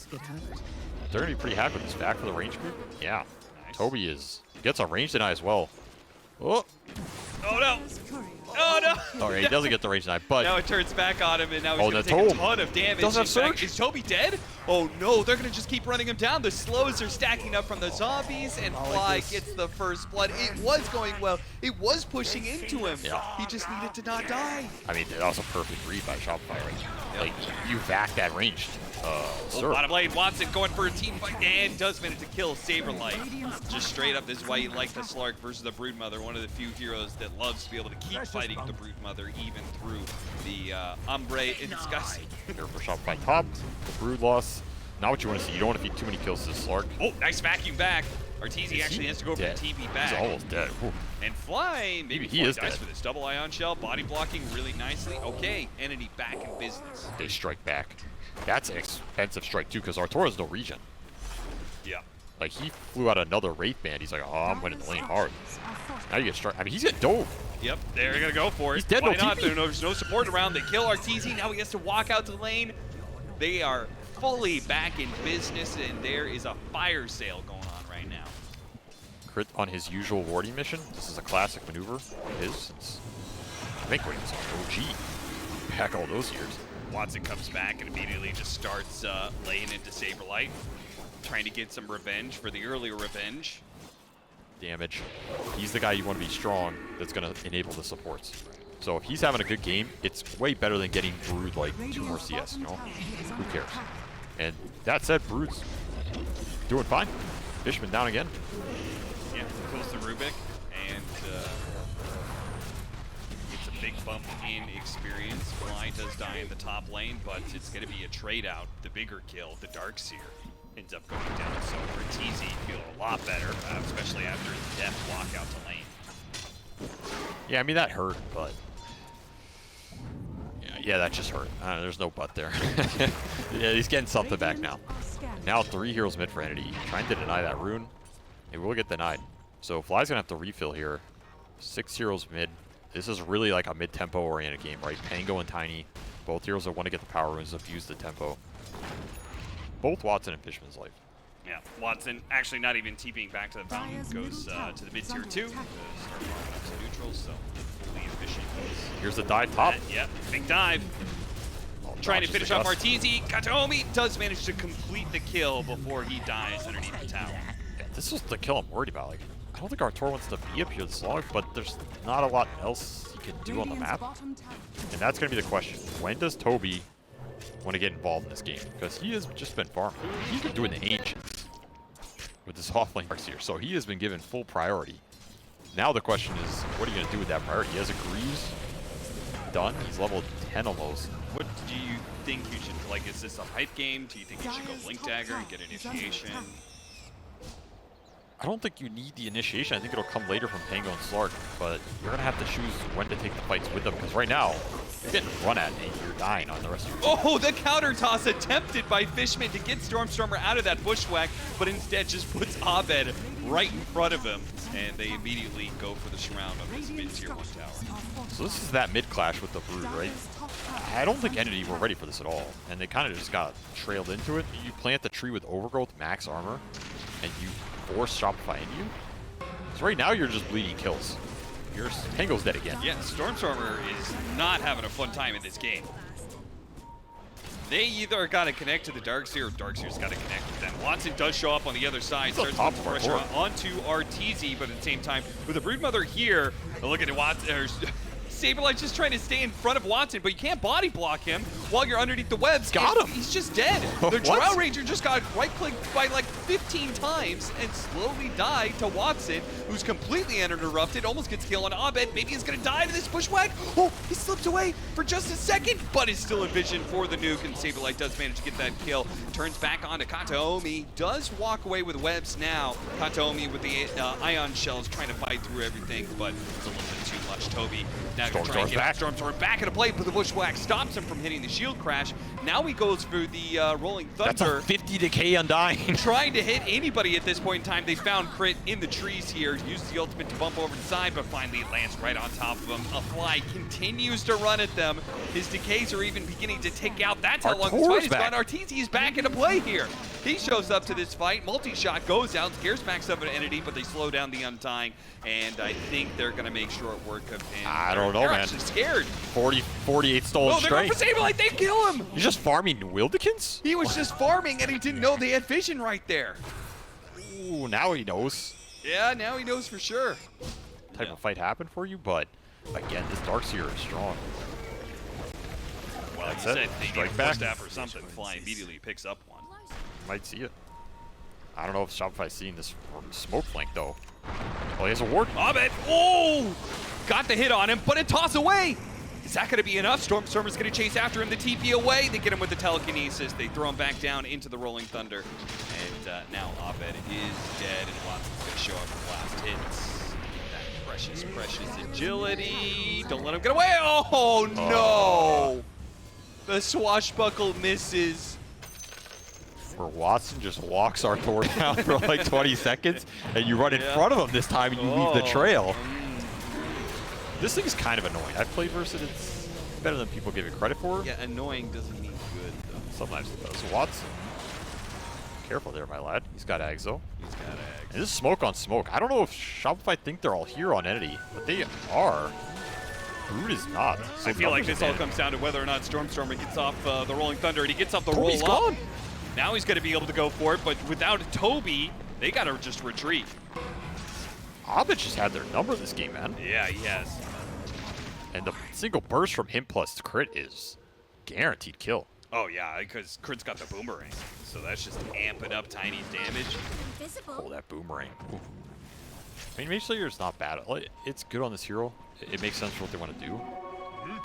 They're going to be pretty happy with this. Back for the range group? Yeah. Nice. Toby gets a range deny as well. Oh! Oh no! Oh no! Alright, he doesn't get the range deny, but... Now it turns back on him, and now he's going to take a ton of damage. Doesn't have surge. Is Toby dead? Oh no, they're going to just keep running him down. The slows are stacking up from the zombies, and Fly gets the first blood. It was going well. It was pushing into him. Yeah. He just needed to not die. I mean, that was a perfect read by Shopify. Right? Like, you back that ranged. Bottom lane, Watson going for a team fight and does manage to kill Saberlight. Just straight up, this is why you like the Slark versus the Broodmother, one of the few heroes that loves to be able to keep fighting the Broodmother even through the Ombre in disgust. Here for Shopify top, the Brood loss. Not what you want to see. You don't want to feed too many kills to the Slark. Oh, nice vacuum back. Arteezy actually has to go for the TP back. He's almost dead. Ooh. And Fly, maybe he is dead for this double ion shell, body blocking really nicely. Okay, Entity back in business. They strike back. That's an expensive strike too, because Artura has no regen. Yeah. Like, he flew out another Wraith Band. He's like, oh, I'm winning the lane hard. Now you get struck. I mean, he's getting dove. Yep, they're going to go for it. He's dead. Why no not? TP. There's no support around. They kill Arteezy. Now he has to walk out to the lane. They are fully back in business, and there is a fire sale going on right now. Crit on his usual warding mission. This is a classic maneuver of his since, I think, when he was on OG. Back all those years. Watson comes back and immediately just starts laying into Saberlight, trying to get some revenge for the earlier revenge. Damage. He's the guy you want to be strong that's going to enable the supports. So if he's having a good game, it's way better than getting Brood like 2 more CS, you know? Who cares? And that said, Brood's doing fine. Fishman down again. Yeah, kills the Rubik, and it's a big bump in experience. Fly does die in the top lane, but it's going to be a trade out. The bigger kill, the Darkseer, ends up going down. So Arteezy feeling a lot better, especially after his death walk out to lane. Yeah, I mean, that hurt, but... Yeah, that just hurt. There's no but there. Yeah, he's getting something back now. Now 3 heroes mid for Entity. Trying to deny that rune. It will get denied. So Fly's going to have to refill here. 6 heroes mid. This is really like a mid-tempo oriented game, right? Pango and Tiny. Both heroes that want to get the power runes, abuse the tempo. Both Watson and Fishman's life. Yeah, Watson actually not even TPing back to the fountain. Goes to the mid-tier 2. Start farming up to neutral, so fully efficient. Here's the dive top. Yep, big dive. Trying to finish off Arteezy. Kataomi does manage to complete the kill before he dies underneath the tower. Yeah, this is the kill I'm worried about. Like, I don't think Artur wants to be up here this long, but there's not a lot else he can do on the map. And that's going to be the question. When does Toby want to get involved in this game? Because he has just been farming. He's been doing the Ancients with this offlane Darkseer, so he has been given full priority. Now the question is, what are you going to do with that priority? He has a Greaves done. He's level 10 almost. What do you think you should, like, is this a hype game? Do you think you should go Blink Dagger and get initiation? I don't think you need the initiation. I think it'll come later from Pango and Slark, but you're going to have to choose when to take the fights with them, because right now, you're getting run at and you're dying on the rest of your team. Oh, the counter toss attempted by Fishman to get Stormstormer out of that bushwhack, but instead just puts Abed right in front of him, and they immediately go for the surround on this mid-tier 1 tower. So this is that mid-clash with the Brood, right? I don't think Entity were ready for this at all, and they kind of just got trailed into it. You plant the tree with Overgrowth, max armor, and you force Shopify into you. So right now you're just bleeding kills. Your Tango's dead again. Yeah, Stormstormer is not having a fun time in this game. They either got to connect to the Darkseer or Darkseer's got to connect with them. Watson does show up on the other side, starts putting pressure onto Arteezy, but at the same time, with the Broodmother here, look at Watson. Saberlight's just trying to stay in front of Watson, but you can't body block him while you're underneath the webs. Got him. He's just dead. The Drow Ranger just got right-clicked by like 15 times and slowly died to Watson, who's completely uninterrupted, almost gets killed on Abed. Maybe he's going to die to this bushwhack. Oh, he slipped away for just a second, but is still in vision for the nuke, and Saberlight does manage to get that kill. Turns back onto Kataomi, does walk away with webs now. Kataomi with the ion shells trying to fight through everything, but it's a little bit too Watch Toby now going to try and get Stormstorm back into play, but the Bushwhack stops him from hitting the shield crash. Now he goes for the Rolling Thunder. That's a 50 decay Undying. Trying to hit anybody at this point in time. They found Crit in the trees here. Used the ultimate to bump over the side, but finally it lands right on top of him. A Fly continues to run at them. His decays are even beginning to tick out. That's how long this fight has gone. Arteezy is back into play here. He shows up to this fight. Multi-shot goes out, scares Max of an Entity, but they slow down the Undying, and I think they're going to make short work of him. I don't know, they're man. Actually scared. 48 stolen strength. Oh, they're going for Saberlight. They kill him. You're just farming Wildekins? He was just farming, and he didn't know they had vision right there. Ooh, now he knows. Yeah, now he knows for sure. Type of fight happened for you, but again, this Darkseer is strong. Well, like you said, they get a first staff or something. Fly immediately picks up one. Might see it. I don't know if Shopify's seeing this smoke flank though. Oh, he has a ward. Abed, oh! Got the hit on him, but it toss away. Is that going to be enough? Stormstormer's going to chase after him, the TP away. They get him with the telekinesis. They throw him back down into the Rolling Thunder. And now Abed is dead, and Watson's going to show up for last hits. That precious, precious agility. Don't let him get away. Oh, no! The swashbuckle misses. Where Watson just walks Artur down for like 20 seconds, and you run in front of him this time, and you leave the trail. This thing is kind of annoying. I've played versus it. It's better than people give it credit for. Yeah, annoying doesn't mean good, though. Sometimes it does. Watson. Careful there, my lad. He's got Ags, though. He's got Ags. And this is smoke on smoke. I don't know if Shopify think they're all here on Entity, but they are. Brood is not. So I feel like this all comes down to whether or not Stormstormer gets off the Rolling Thunder, and he gets off the roll up. Gone. Now he's going to be able to go for it, but without Toby, they got to just retreat. Abed just had their number this game, man. Yeah, he has. And the single burst from him plus crit is guaranteed kill. Oh, yeah, because Crit's got the boomerang. So that's just amping up Tiny's damage. Oh, that boomerang. Ooh. I mean, Mage Slayer is not bad. It's good on this hero. It makes sense for what they want to do.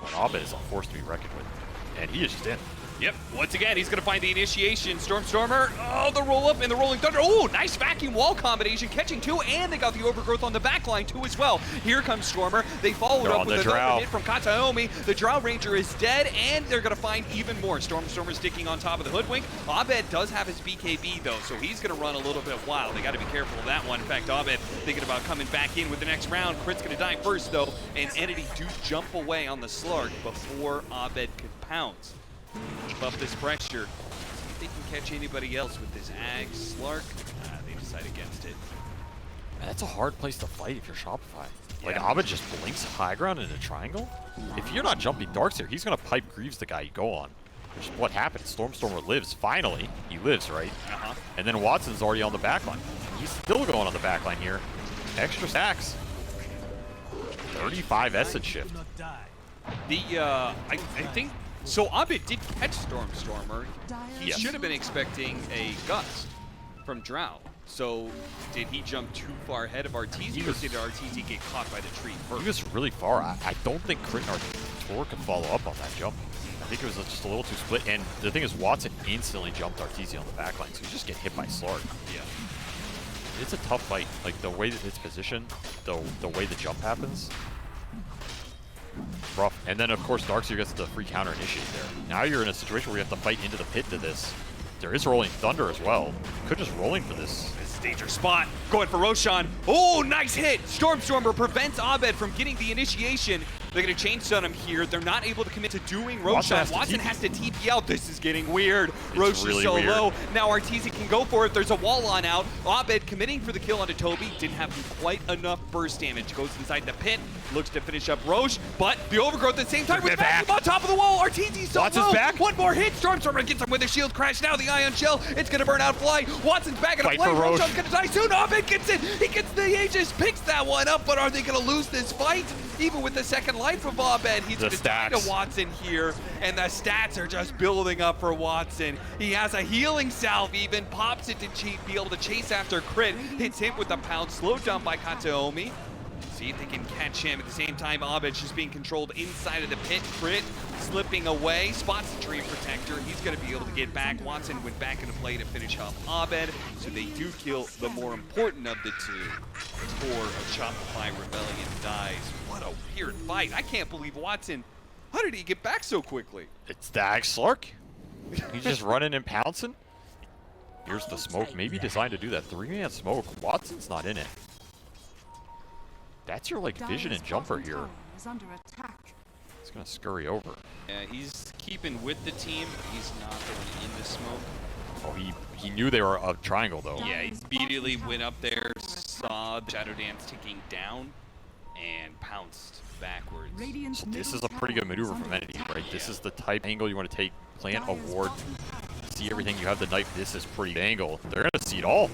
But Abed is a force to be reckoned with. And he is just in. Yep, once again, he's going to find the initiation. Stormstormer, oh, the roll up and the Rolling Thunder. Oh, nice vacuum wall combination, catching two, and they got the overgrowth on the back line too as well. Here comes Stormer. They followed up with another hit from Kataomi. The Drow Ranger is dead, and they're going to find even more. Stormstormer sticking on top of the Hoodwink. Abed does have his BKB, though, so he's going to run a little bit wild. They got to be careful of that one. In fact, Abed thinking about coming back in with the next round. Crit's going to die first, though, and Entity do jump away on the Slark before Abed could pounce. Keep up this pressure. See if they can catch anybody else with this Ag Slark. They decide against it. Man, that's a hard place to fight if you're Shopify. Like, Yeah. Abed just blinks high ground in a triangle. If you're not jumping Darkseer, he's going to pipe Greaves the guy you go on. Which is what happened. Stormstormer lives. Finally, he lives, right? And then Watson's already on the backline. He's still going on the backline here. Extra stacks. 35 Essence shift. I think... So Abed did catch Stormstormer. He should have been expecting a gust from Drow. So did he jump too far ahead of Arteezy, or did Arteezy get caught by the tree first? He was really far. I don't think Crit and Artur could follow up on that jump. I think it was just a little too split. And the thing is, Watson instantly jumped Arteezy on the backline, so he just get hit by Slark. Yeah. It's a tough fight. Like, the way that it's positioned, the way the jump happens. Rough. And then, of course, Darkseer gets the free counter initiate there. Now you're in a situation where you have to fight into the pit to this. There is Rolling Thunder as well. Could just rolling for this. This is a dangerous spot. Going for Roshan. Oh, nice hit. Stormstormer prevents Abed from getting the initiation. They're going to chain stun him here. They're not able to commit to doing Roshan. Watson has to TP out. This is getting weird. Rosh is so low. Now Arteezy can go for it. There's a wall on out. Abed committing for the kill onto Toby. Didn't have quite enough burst damage. Goes inside the pit. Looks to finish up Rosh. But the overgrowth at the same time with vacuum on top of the wall. Arteezy's so low. Back. One more hit. Stormstormer gets him with a shield crash. Now the Ion Shell. It's going to burn out Fly. Watson's back in a play. Roshan's going to die soon. Abed gets it. He gets the Aegis. Picks that one up. But are they going to lose this fight? Even with the second life of Abed, he's going to die to Watson here, and the stats are just building up for Watson. He has a healing salve even, pops it to be able to chase after Crit, hits him with a pound, slowed down by Kataomi. See if they can catch him. At the same time, Abed's just being controlled inside of the pit. Crit slipping away, spots the tree protector. He's going to be able to get back. Watson went back into play to finish off Abed, so they do kill the more important of the two. Core of Shopify Rebellion dies. what a weird fight. I can't believe Watson. How did he get back so quickly? It's the Slark. He's just running and pouncing. Here's the smoke. Maybe designed to do that. 3-man smoke. Watson's not in it. That's your like vision and jumper here. He's gonna scurry over. Yeah, he's keeping with the team. He's not going in the smoke. Oh, he knew they were a triangle though. Yeah, he immediately went up there, saw the Shadow Dance ticking down, and pounced backwards. So this is a pretty good maneuver from Entity, right? Yeah. This is the type angle you want to take, plant a ward, see everything. You have the knife. This is pretty good angle. They're gonna see it all.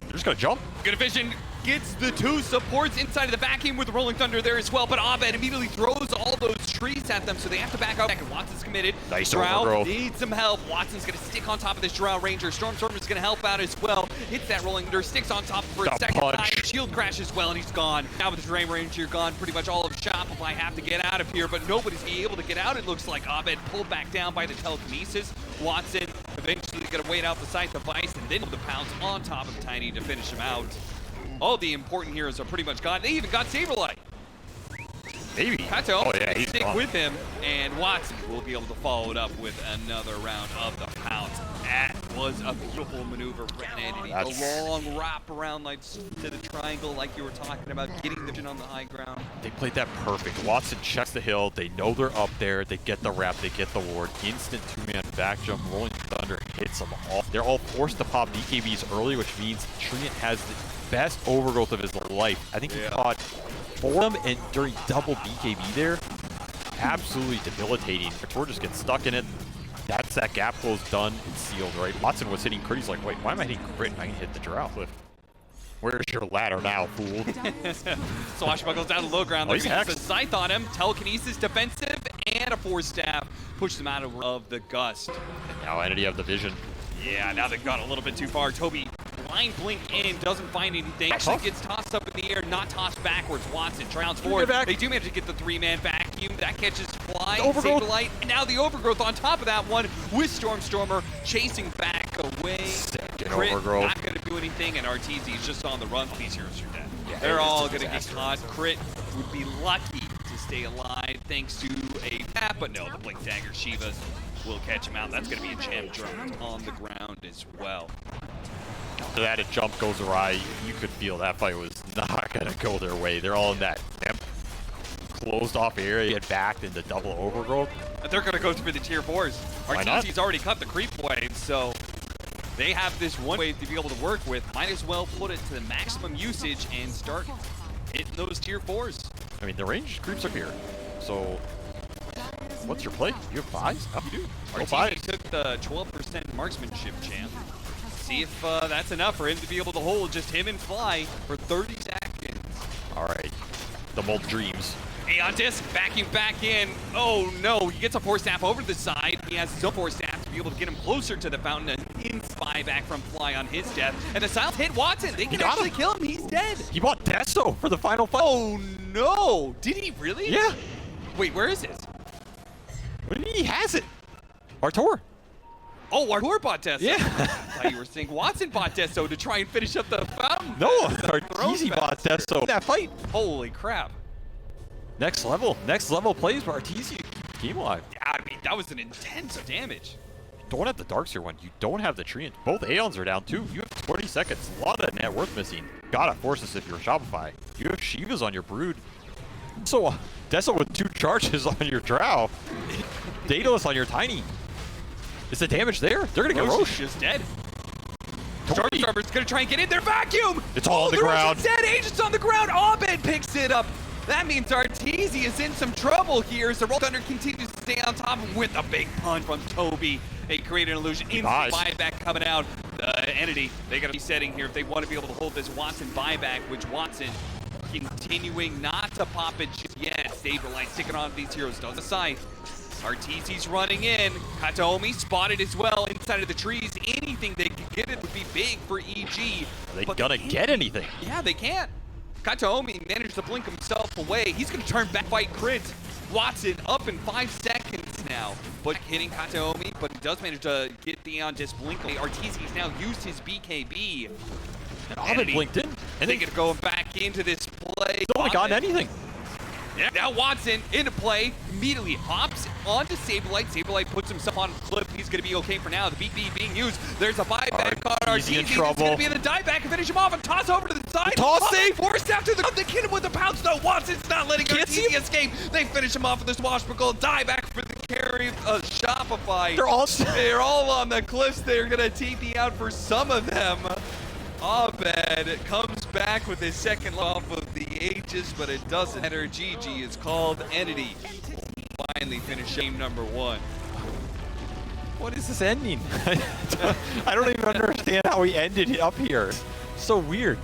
They're just gonna jump. Good vision. Gets the two supports inside of the vacuum with Rolling Thunder there as well, but Abed immediately throws all those trees at them, so they have to back up. Watson's committed. Nice Drow overgrowth. needs some help. Watson's going to stick on top of this Drow Ranger. Stormstormer's going to help out as well. Hits that Rolling Thunder, sticks on top for a second time. Shield crash as well, and he's gone. Now with the Drow Ranger gone, pretty much all of Shopify have to get out of here, but nobody's able to get out. It looks like Abed pulled back down by the telekinesis. Watson eventually going to wait out the Scythe device, and then the pounce on top of Tiny to finish him out. All the important heroes are pretty much gone. They even got Saberlight. Maybe. Kato, oh, yeah, he's stick gone. with him, and Watson will be able to follow it up with another round of the pounce. That was a beautiful maneuver for Entity. The long wrap around like to the triangle, like you were talking about, getting the vision on the high ground. They played that perfect. Watson checks the hill. They know they're up there. They get the wrap. They get the ward. Instant 2-man back jump. Rolling Thunder hits them all. They're all forced to pop BKBs early, which means Treant has the best overgrowth of his life. I think he caught 4 of them, and during double BKB there, absolutely debilitating. Tor just gets stuck in it. That's that gap close done and sealed, right? Watson was hitting crit. He's like, wait, why am I hitting crit? I can hit the Drow cliff. Where's your ladder now, fool? Swashbuckles down to low ground. He's a Scythe on him. Telekinesis defensive and a Force Staff. Pushes him out of the gust. And now Entity have the vision. Yeah, now they've gone a little bit too far. Toby blind blink in, doesn't find anything. Actually gets tossed up in the air, not tossed backwards. Watson rounds forward. They do manage to get the 3-man vacuum. That catches Fly, Saberlight, and now the overgrowth on top of that one with Stormstormer chasing back away. Crit, overgrowth. not going to do anything, and RTZ is just on the run. These heroes are dead. Yeah, they're all going to get caught. Crit would be lucky to stay alive thanks to a tap, but no, the Blink Dagger Shivas will catch him out. That's going to be a jam drone on the ground as well. After that, a jump goes awry. You could feel that fight was not going to go their way. They're all in that closed off area, get backed into double overgrowth. But they're going to go through the tier 4s. RTC's already cut the creep wave, so they have this one wave to be able to work with. Might as well put it to the maximum usage and start hitting those tier 4s. I mean, the ranged creeps are here. So, what's your play? You have 5s? How do you do? RTC took the 12% marksmanship champ. See if that's enough for him to be able to hold just him and Fly for 30 seconds. All right. The Mold Dreams. Aeon Disc, vacuum back in. Oh no, he gets a Force Staff over to the side. He has his own Force Staff to be able to get him closer to the fountain and in-spy back from Fly on his death. And the Silence hit Watson. They can actually kill him. He's dead. He bought Deso for the final fight. Oh no. Did he really? Yeah. Wait, where is it? What do you mean he has it? Artur. Oh, Artur bought Deso. Yeah. I thought you were saying Watson bought Deso to try and finish up the fountain. No, Arteezy bought Deso. That fight. Holy crap. Next level plays for Arteezy. Game alive. Yeah, I mean, that was an intense damage. You don't have the Darkseer one. You don't have the Treant. Both Aeons are down too. You have 20 seconds. A lot of net worth missing. Gotta force this if you're Shopify. You have Shivas on your Brood. So, Deso with 2 charges on your Drow. Daedalus on your Tiny. Is the damage there? They're gonna get Roche. Just dead. Stormstormer's gonna try and get in their vacuum. It's all on the ground. Dead agents on the ground. Abed picks it up. That means Arteezy is in some trouble here as the Roll Thunder continues to stay on top of him with a big punch from Toby. They create an illusion. Instant buyback coming out. Entity, they gotta be setting here if they want to be able to hold this Watson buyback, which Watson continuing not to pop it just yet. Saberlight sticking on these heroes. Does a Scythe. Arteezy's running in. Kataomi spotted as well inside of the trees. Anything they could get it would be big for EG. Are they gonna get anything? Yeah, they can't. Kataomi managed to blink himself away. He's gonna turn back, fight crit. Watson up in 5 seconds now. But hitting Kataomi, but he does manage to get the Aeon Disc blink away. Arteezy's now used his BKB. And Abed blinked in. And they get going back into this play. Still haven't gotten anything. Yeah, now Watson into play, immediately hops onto Sableye. Sableye puts himself on a clip. He's going to be okay for now. The BB being used. There's a buyback card. Easy in RTZ is trouble. going to be in the dieback and finish him off and toss over to the side. Toss safe. Forced after the hit him with the pounce though. Watson's not letting RTZ escape. They finish him off with the swashbuckle. Dieback for the carry of Shopify. They're all on the cliffs. They're going to TP out for some of them. Abed comes back with his second off of the Aegis, but it doesn't matter. GG is called. Entity finally finish game number 1. What is this ending? I don't even understand how we ended up here. So weird.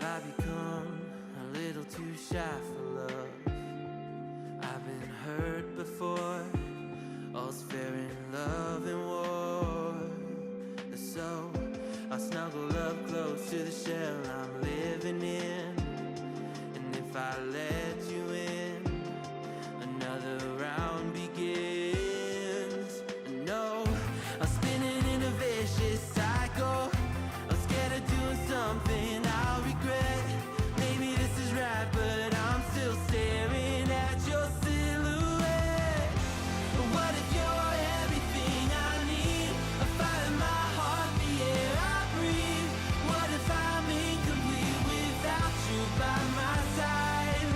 I become a little too shy for love. I've been hurt before. All's fair in love and war. So I snuggle up close to the shell I'm living in. And if I let you in, another round begins. No, I'm spinning in a vicious cycle. I'm scared of doing something I'll regret. Maybe this is right, but I'm still staring at your silhouette. What if you're everything I need? A fire in my heart, the air I breathe. What if I'm incomplete without you by my side?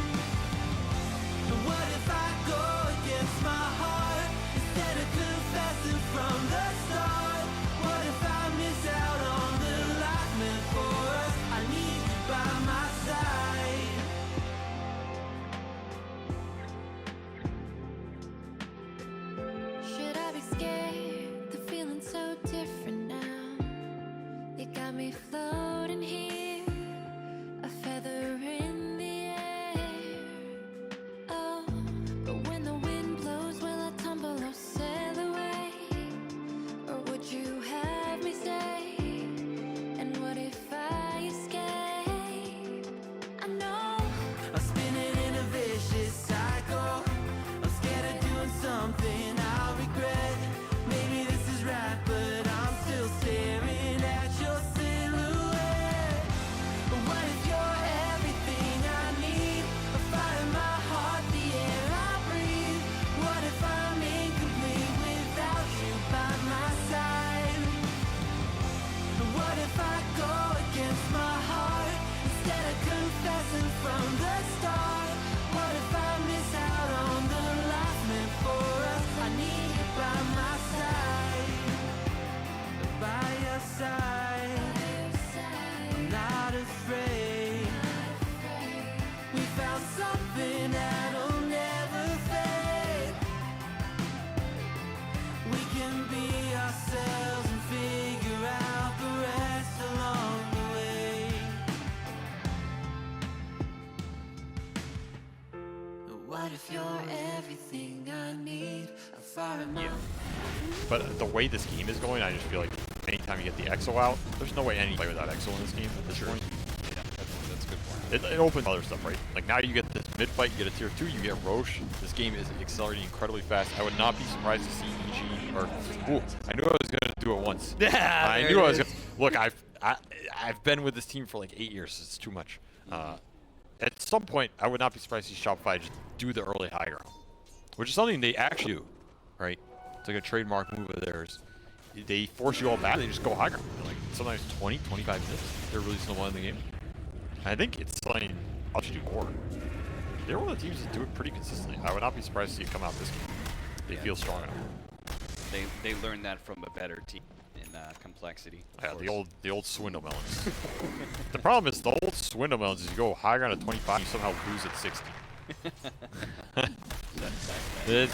What if I go against my heart instead of confessing from the start? What if I miss out on the life meant for us? I need you by my side. Should I be scared? The feeling's so different now. You got me floating here, a feather in the air. Oh, but when the wind blows, will I tumble or sail away? Or would you have me stay? And what if I escape? I know I'm spinning in a vicious cycle. I'm scared of doing something I'll regret. Maybe this is right, but I'm still staring at your silhouette. if you're everything I need, I'm far enough. But the way this game is going, I just feel like anytime you get the EXO out, there's no way any play without EXO in this game at this point. Yeah, that's a good point. It opens other stuff, right? Like now you get this mid fight, you get a tier 2, you get Roche. This game is accelerating incredibly fast. I would not be surprised to see EG or ooh, I knew I was gonna do it once. Yeah, I knew I was gonna look, I've been with this team for like 8 years, it's too much. At some point I would not be surprised to see Shopify just do the early high ground. Which is something they actually do, right? It's like a trademark move of theirs. They force you all back, they just go high ground. Like sometimes 20, 25 minutes, they're really slow in the game. I think it's something I'll just do more. They're one of the teams that do it pretty consistently. I would not be surprised to see it come out this game. They feel strong enough. They learned that from a better team in complexity. Yeah, the old swindle melons. The problem is the old swindle melons is you go high ground at 25, you somehow lose at 60.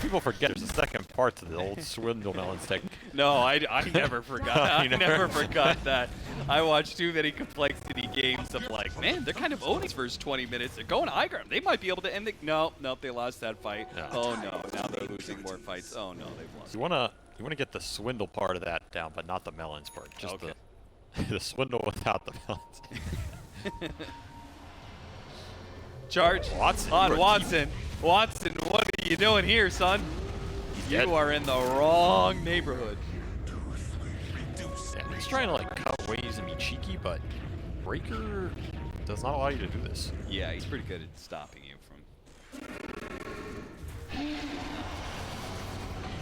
People forget there's a second part to the old swindle melons technique. No, I never forgot. I never forgot that. I watched too many complexity games. I'm like, man, they're kind of owning these first 20 minutes. They're going high ground. They might be able to end it. Nope, they lost that fight. Yeah. Oh no, now they're losing more fights. Oh no, they've lost. You wanna get the swindle part of that down, but not the melons part. Just the swindle without the melons. Charge Watson, on bro, Watson. Watson, what are you doing here, son? You dead. are in the wrong neighborhood. Yeah, he's trying to like cut waves and be cheeky, but Breaker does not allow you to do this. Yeah, he's pretty good at stopping you from.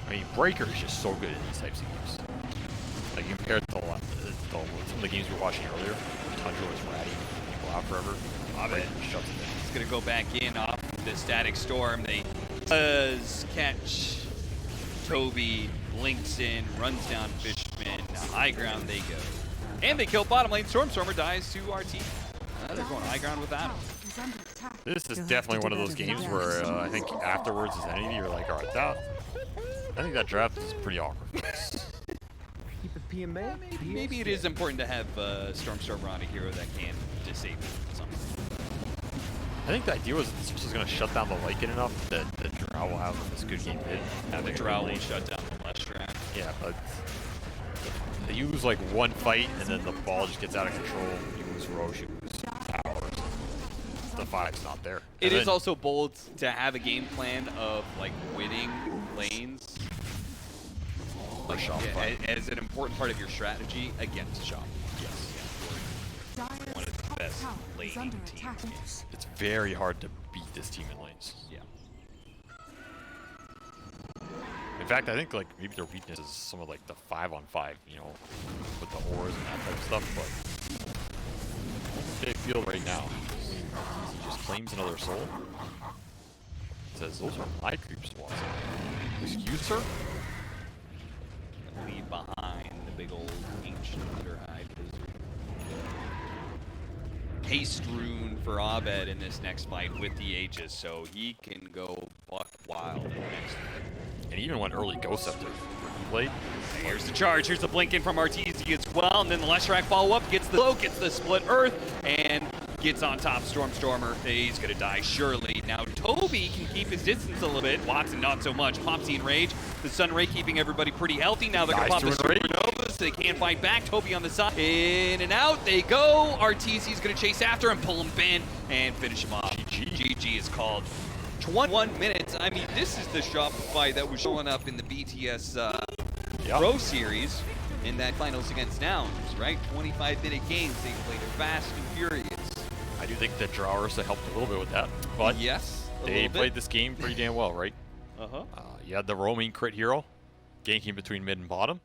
I mean, Breaker is just so good in these types of games. Like you compare it to some of the games we were watching earlier, Tundra was ratting people out forever. Breaker shuts it down. He's gonna go back in off the static storm. They does catch Toby, blinks in, runs down Fishman. High ground they go. And they kill bottom lane. Stormstormer dies to RT. They're going high ground without him. This is definitely one of those games where I think afterwards as Entity, you're like, alright, I think that draft is pretty awkward. Keep it PMA. Maybe it is important to have Stormstormer on a hero that can disable something. I think the idea was this was going to shut down the Lycan enough that the Drow will have this good game hit. Have the Drow will shut down the left track. Yeah, but they use like one fight and then the ball just gets out of control. You lose Roche, you lose towers. The 5's not there. It is also bold to have a game plan of like winning lanes like, as an important part of your strategy against Shop. Yes. One of the best laning teams. It's very hard to beat this team in lanes. Yeah. In fact, I think like maybe their weakness is some of like the 5-on-5, you know, with the ores and that type of stuff. But they feel right now, he just claims another soul. Says those are my creeps, Watson. Excuse her? Leave behind the big old ancient Underhide Blizzard. Haste rune for Abed in this next fight with the Aegis, so he can go buck wild in the next fight. And he even went early Ghost Scepter. He played. Here's the charge, here's the blink in from Arteezy as well, and then the Leshrac follow-up, gets the blow, gets the split earth, and gets on top Stormstormer. He's gonna die surely. Now Toby can keep his distance a little bit. Watson not so much. Popsy Enrage. The Sun Ray keeping everybody pretty healthy. Now they're gonna pop the Supernovas. They can't fight back. Toby on the side. In and out they go. Arteezy's gonna chase after him, pull him in, and finish him off. GG is called. 21 minutes. I mean, this is the Shopify that was showing up in the BTS Pro Series in that finals against Nouns, right? 25-minute games. They played it fast and furious. I do think that Draursa helped a little bit with that, but yes, they played this game pretty damn well, right? Uh-huh. You had the roaming crit hero, ganking between mid and bottom.